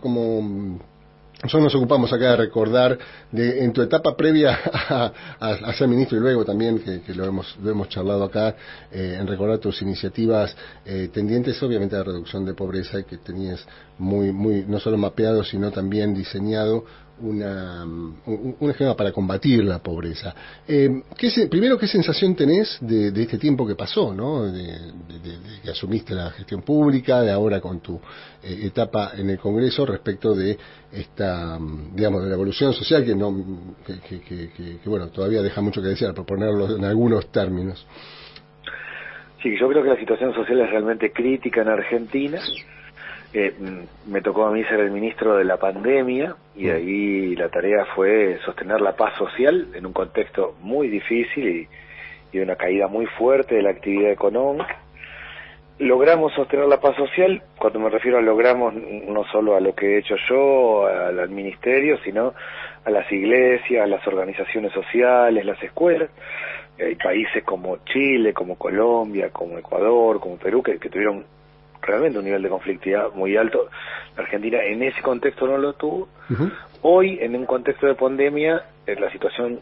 Como nosotros nos ocupamos acá de recordar en tu etapa previa a ser ministro y luego también que lo hemos charlado acá, en recordar tus iniciativas tendientes obviamente a la reducción de pobreza, y que tenías muy no solo mapeado sino también diseñado un esquema para combatir la pobreza. Primero, ¿qué sensación tenés de este tiempo que pasó, ¿no? De que asumiste la gestión pública, de ahora con tu etapa en el Congreso, respecto de esta, digamos, de la evolución social que bueno, todavía deja mucho que desear, por ponerlo en algunos términos? Sí, yo creo que la situación social es realmente crítica en Argentina. Me tocó a mí ser el ministro de la pandemia y ahí la tarea fue sostener la paz social en un contexto muy difícil y de una caída muy fuerte de la actividad económica. Logramos sostener la paz social. Cuando me refiero a logramos, no solo a lo que he hecho yo, al ministerio, sino a las iglesias, a las organizaciones sociales, las escuelas. Hay países como Chile, como Colombia, como Ecuador, como Perú, que tuvieron realmente un nivel de conflictividad muy alto. La Argentina en ese contexto no lo tuvo. Hoy, en un contexto de pandemia, la situación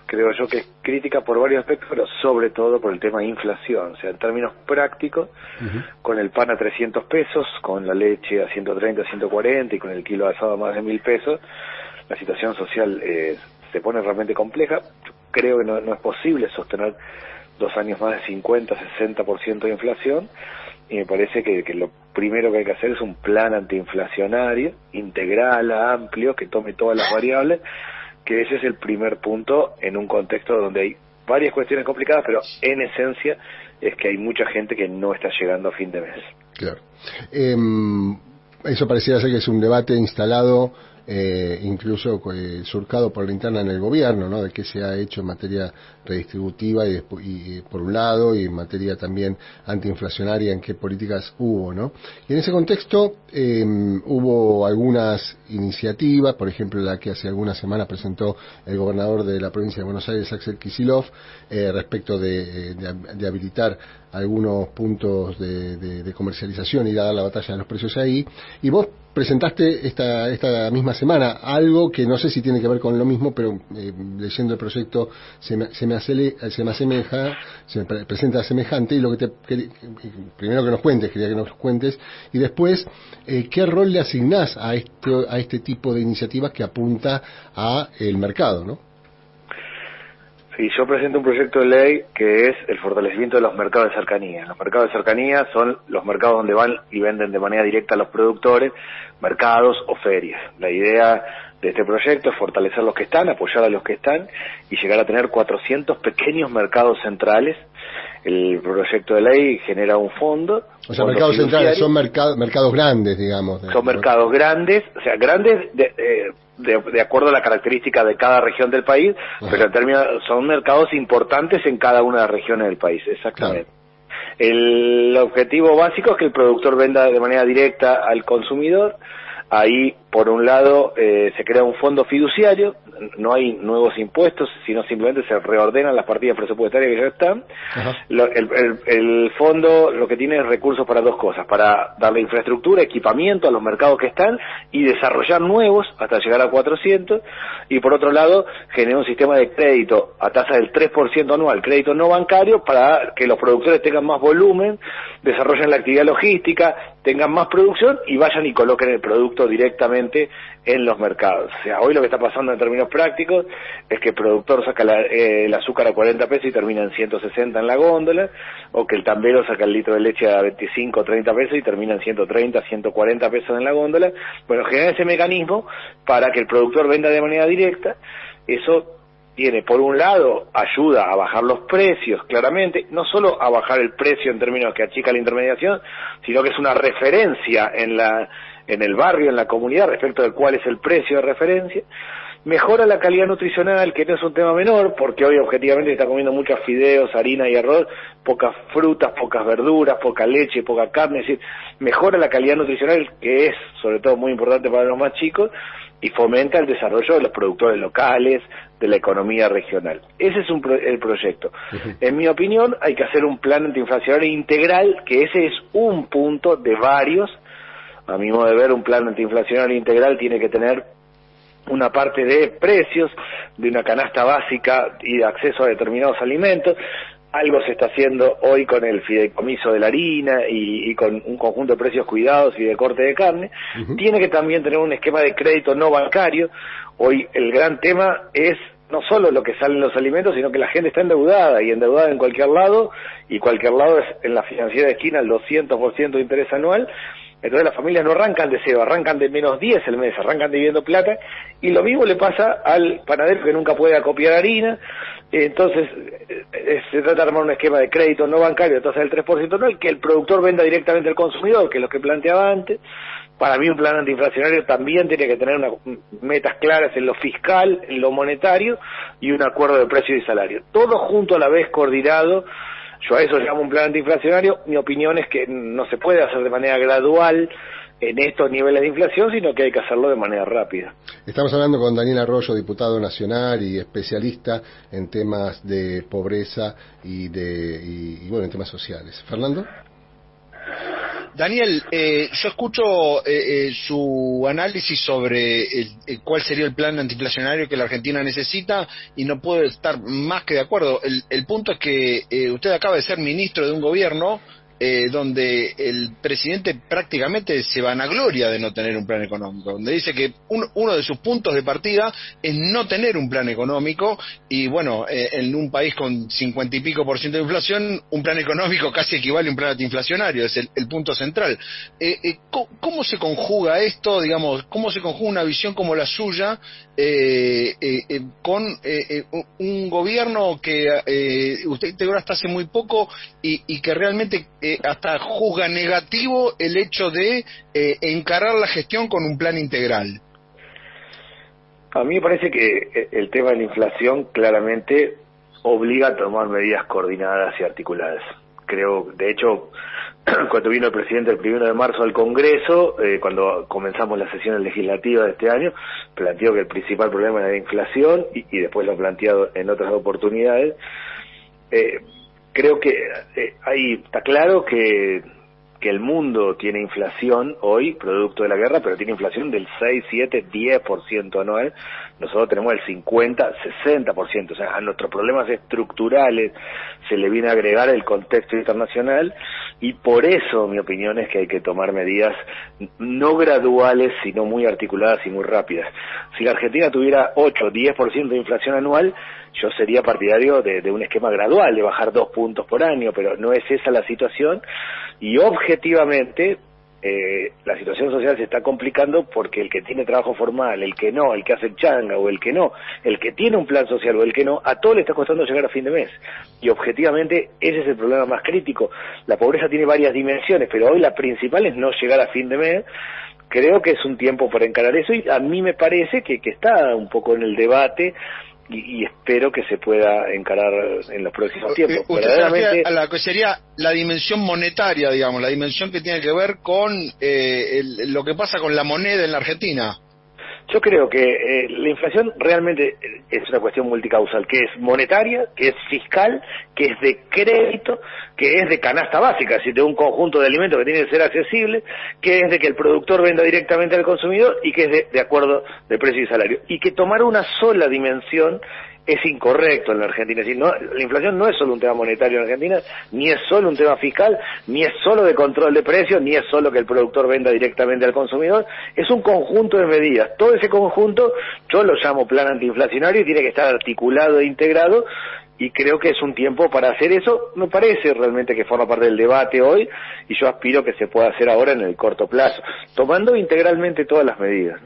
creo yo que es crítica por varios aspectos, pero sobre todo por el tema de inflación. O sea, en términos prácticos, con el pan a 300 pesos, con la leche a 130, 140 y con el kilo de asado a más de 1.000 pesos, la situación social se pone realmente compleja. Yo creo que no es posible sostener 2 años más de 50, 60% de inflación. Y me parece que lo primero que hay que hacer es un plan antiinflacionario, integral, amplio, que tome todas las variables, que ese es el primer punto en un contexto donde hay varias cuestiones complicadas, pero en esencia es que hay mucha gente que no está llegando a fin de mes. Claro. Eso pareciera ser que es un debate instalado, incluso surcado por la interna en el gobierno, ¿no? De qué se ha hecho en materia redistributiva y por un lado, y en materia también antiinflacionaria, en qué políticas hubo, ¿no? Y en ese contexto hubo algunas iniciativas, por ejemplo la que hace algunas semanas presentó el gobernador de la provincia de Buenos Aires, Axel Kicillof, respecto de habilitar algunos puntos de comercialización y dar la batalla de los precios ahí, y vos presentaste esta misma semana algo que no sé si tiene que ver con lo mismo, pero leyendo el proyecto se me presenta semejante, y lo que primero que nos cuentes, quería que nos cuentes, y después qué rol le asignás a este tipo de iniciativas que apunta a el mercado, ¿no? Sí, yo presento un proyecto de ley que es el fortalecimiento de los mercados de cercanía. Los mercados de cercanía son los mercados donde van y venden de manera directa a los productores, mercados o ferias. La idea de este proyecto es fortalecer los que están, apoyar a los que están y llegar a tener 400 pequeños mercados centrales. El proyecto de ley genera un fondo. O sea, mercados centrales son mercados grandes, digamos. Son mercados grandes, o sea, grandes de acuerdo a la característica de cada región del país, pero en términos son mercados importantes en cada una de las regiones del país, exactamente. Claro. El objetivo básico es que el productor venda de manera directa al consumidor. Ahí, por un lado, se crea un fondo fiduciario, no hay nuevos impuestos, sino simplemente se reordenan las partidas presupuestarias que ya están. El fondo lo que tiene es recursos para dos cosas: para darle infraestructura, equipamiento a los mercados que están y desarrollar nuevos hasta llegar a 400, y por otro lado, genera un sistema de crédito a tasa del 3% anual, crédito no bancario, para que los productores tengan más volumen, desarrollen la actividad logística, tengan más producción y vayan y coloquen el producto directamente en los mercados. O sea, hoy lo que está pasando en términos prácticos es que el productor saca el azúcar a 40 pesos y termina en 160 en la góndola, o que el tambero saca el litro de leche a 25 o 30 pesos y termina en 130, 140 pesos en la góndola. Bueno, genera ese mecanismo para que el productor venda de manera directa. Eso tiene, por un lado, ayuda a bajar los precios, claramente, no solo a bajar el precio en términos que achica la intermediación, sino que es una referencia en el barrio, en la comunidad, respecto de cuál es el precio de referencia. Mejora la calidad nutricional, que no es un tema menor, porque hoy objetivamente está comiendo muchos fideos, harina y arroz, pocas frutas, pocas verduras, poca leche, poca carne. Es decir, mejora la calidad nutricional, que es sobre todo muy importante para los más chicos, y fomenta el desarrollo de los productores locales, de la economía regional. Ese es el proyecto. En mi opinión, hay que hacer un plan antiinflacionario integral, que ese es un punto de varios. A mi modo de ver, un plan antiinflacionario integral tiene que tener una parte de precios, de una canasta básica y de acceso a determinados alimentos. Algo se está haciendo hoy con el fideicomiso de la harina y con un conjunto de precios cuidados y de corte de carne. Tiene que también tener un esquema de crédito no bancario. Hoy el gran tema es no solo lo que sale en los alimentos, sino que la gente está endeudada, y endeudada en cualquier lado, y cualquier lado es en la financiera de esquina el 200% de interés anual. Entonces las familias no arrancan de cero, arrancan de -10 el mes, arrancan debiendo plata, y lo mismo le pasa al panadero que nunca puede acopiar harina. Entonces se trata de armar un esquema de crédito no bancario, entonces el 3% anual, que el productor venda directamente al consumidor, que es lo que planteaba antes. Para mí un plan antiinflacionario también tiene que tener unas metas claras en lo fiscal, en lo monetario, y un acuerdo de precios y salario. Todo junto a la vez coordinado. Yo a eso llamo un plan antiinflacionario. Mi opinión es que no se puede hacer de manera gradual en estos niveles de inflación, sino que hay que hacerlo de manera rápida. Estamos hablando con Daniel Arroyo, diputado nacional y especialista en temas de pobreza y bueno, en temas sociales. Fernando. Daniel, yo escucho su análisis sobre cuál sería el plan antiinflacionario que la Argentina necesita, y no puedo estar más que de acuerdo. El punto es que usted acaba de ser ministro de un gobierno donde el presidente prácticamente se vanagloria de no tener un plan económico, donde dice que uno de sus puntos de partida es no tener un plan económico, y bueno, en un país con 50 y pico % de inflación, un plan económico casi equivale a un plan antiinflacionario, es el punto central. ¿Cómo se conjuga esto, digamos, cómo se conjuga una visión como la suya con un gobierno que usted integró hasta hace muy poco y que realmente hasta juzga negativo el hecho de encarar la gestión con un plan integral? A mí me parece que el tema de la inflación claramente obliga a tomar medidas coordinadas y articuladas. Creo, de hecho, cuando vino el presidente el 1 de marzo al Congreso, cuando comenzamos las sesiones legislativas de este año, planteó que el principal problema era la inflación, y después lo ha planteado en otras oportunidades. Creo que ahí está claro que el mundo tiene inflación hoy, producto de la guerra, pero tiene inflación del 6, 7, 10% anual. Nosotros tenemos el 50, 60%. O sea, a nuestros problemas estructurales se le viene a agregar el contexto internacional, y por eso mi opinión es que hay que tomar medidas no graduales, sino muy articuladas y muy rápidas. Si la Argentina tuviera 8, 10% de inflación anual, yo sería partidario de un esquema gradual, de bajar 2 puntos por año, pero no es esa la situación, y objetivamente la situación social se está complicando porque el que tiene trabajo formal, el que no, el que hace changa o el que no, el que tiene un plan social o el que no, a todo le está costando llegar a fin de mes, y objetivamente ese es el problema más crítico. La pobreza tiene varias dimensiones, pero hoy la principal es no llegar a fin de mes. Creo que es un tiempo para encarar eso, y a mí me parece que está un poco en el debate, y espero que se pueda encarar en los próximos tiempos. Usted se refiere a la que sería la dimensión monetaria, digamos, la dimensión que tiene que ver con lo que pasa con la moneda en la Argentina. Yo creo que la inflación realmente es una cuestión multicausal, que es monetaria, que es fiscal, que es de crédito, que es de canasta básica, es decir, de un conjunto de alimentos que tiene que ser accesible, que es de que el productor venda directamente al consumidor, y que es de acuerdo de precio y salario. Y que tomar una sola dimensión es incorrecto en la Argentina. Es decir, no, la inflación no es solo un tema monetario en Argentina, ni es solo un tema fiscal, ni es solo de control de precios, ni es solo que el productor venda directamente al consumidor. Es un conjunto de medidas. Todo ese conjunto yo lo llamo plan antiinflacionario, y tiene que estar articulado e integrado, y creo que es un tiempo para hacer eso. Me parece realmente que forma parte del debate hoy, y yo aspiro que se pueda hacer ahora en el corto plazo, tomando integralmente todas las medidas.